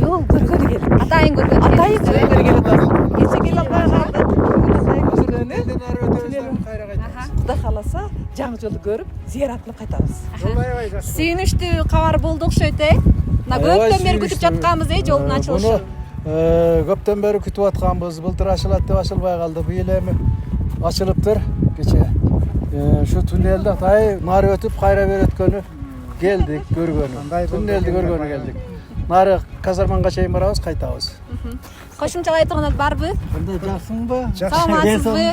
жол көргөнү келдик. Атайын көргөнү Атайын көргөнү келдик. Кече келип Кудай кааласа жаңы жолду көрүп, зыяратылып кайтабыз. Сүйүнүчтүү кабар болду окшойт Мына көптөн бери күтүп жатканбыз жолдун ачылышын. Көптөн бери күтүп атканбыз. Былтыр ачылат деп ачылбай калды. Быйыл эми ачылыптыр кече. Şu tünelde tay nары ötüp kayra ötkөнү geldik görgөнү. Tüneldi görgөнү geldik. Nары Казарманга чейин барабыз, кайтабыз. Кошумчалай айтканыңыз барбы? Кандай жаксыңбы? Саламатсызбы?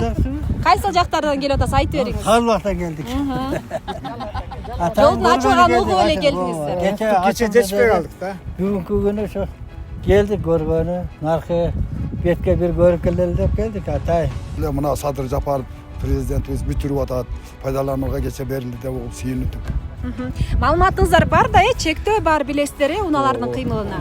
Кайсы жактардан келип атасыз, айтып бериңиз. Карлактан келдик. Жолдун ачылганын угуп эле келдиңиздер. Кече жетишпей калдык да. Бүгүнкү күнү ошо келдик көргөнү, наркы бетке бир көрүп келели деп келдик атай. Мына Садыр Жапаров президентибиз бүтүрүп атат, пайдаланууга кече берилди деп угуп сүйүндүк. Маалыматыңыздар бар да, чектөө бар билесиздер, уналардын кыймылына.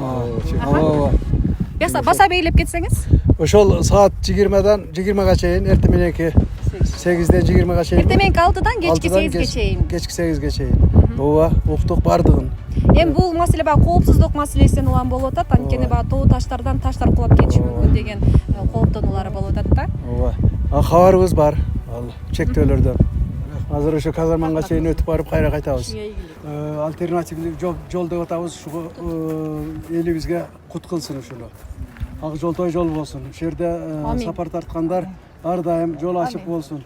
Баса бейлеп кетсеңиз? Ошол саат 20-дан 20-га чейин, эртең мененки 8-ден 20-га чейин. Эртең мененки 6-дан кечки 8-ге чейин. Кечки 8-ге чейин. Ооба, уктук бардыгын. Эми бул маселе баягы коопсуздук маселесинен улам болуп атат. Анткени баягы тоо таштардан таштар кулап кетиши мүмкүн деген кооптонуулар болуп атат да. Ооба. Кабарыбыз бар. Ал чектөөлөрдөн. Азыр ошо Казарманга чейин өтүп барып кайра кайтабыз. Альтернативдүү жол деп атабыз. Ушуга элибизге кут кылсын ушуну. Ак жолтой жол болсун. Ушул жерде сапар тарткандар ар дайым жол ачык болсун.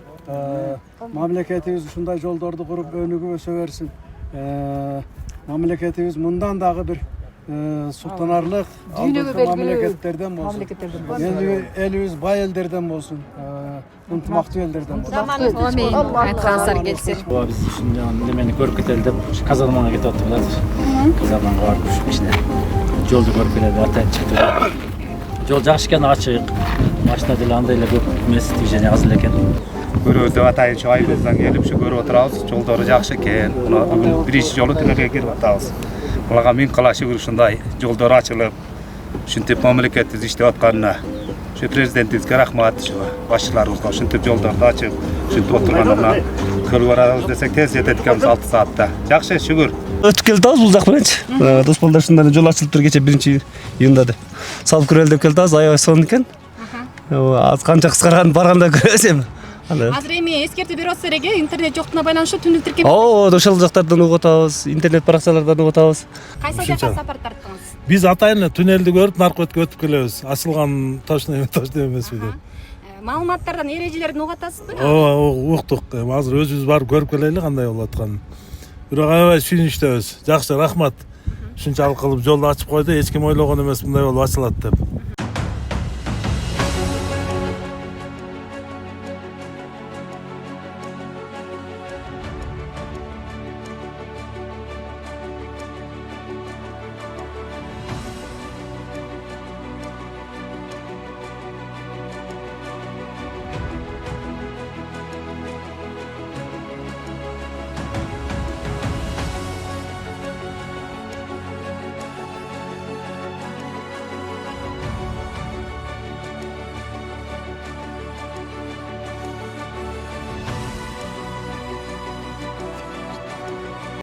Мамлекетибиз ушундай жолдорду куруп өнүгүп өсө берсин. Мамлекетибиз мындан дагы бир суктанарлык мамлекеттерден болсун. Элибиз бай элдерден болсун. Ынтымактуу элдерден болсун. Айткансыздар келсин. Биз ушун немени көрүп кетели деп Казарманга кетип аттык азыр. Казарманга барып ушул ичине жолду көрүп келели атайын чектөө. Жол жакшы экен, ачык. Машина деле андай эле көп эмес, движение аз эле экен. Көрөбүз деп атайын, ушу айыбыздан келип ушу көрүп отурабыз. Жолдору жакшы экен. Мына бүгүн биринчи жолу тünелге кирип атабыз. Буларга миң кыла шүгүр ушундай жолдор ачылып, ушинтип мамлекетибиз иштеп атканына ушу президентибизге рахмат, ушу башчыларыбызга ушинтип жолдорду ачып, ушинтип отурганына көрүп барабыз десек тез жетет экенбиз 6 саатта. Жакшы, шүгүр. Өтүп келдибиз бул жак мененчи. Дос балдар ушундай жол ачылыптыр кече 1-июнда деп. Салып көрөлү деп келдибиз, аябай сонун экен. Аз канча кыскарган барганда көрөбүз эми. Азыр эми эскертип берип атсыздар эге, интернет жоктугуна байланыштуу түнү тиркеп. Ошол жактардан угуп атабыз, интернет баракчалардан угуп атабыз. Кайсы жакка сапар тарттыңыз? Биз атайын туннелди көрүп, наркотикке өтүп келебиз. Ачылган точно эмеспи деп. Маалыматтардан, эрежелерден угуп атасызбы? Ооба, уктук. Азыр өзүбүз барып көрүп келели кандай болуп атканын. Бирок аябай сүйүнүчтөбүз. Жакшы, рахмат. Ушунчалык кылып жолду ачып койду, эч ким ойлогон эмес мындай болуп ачылат деп.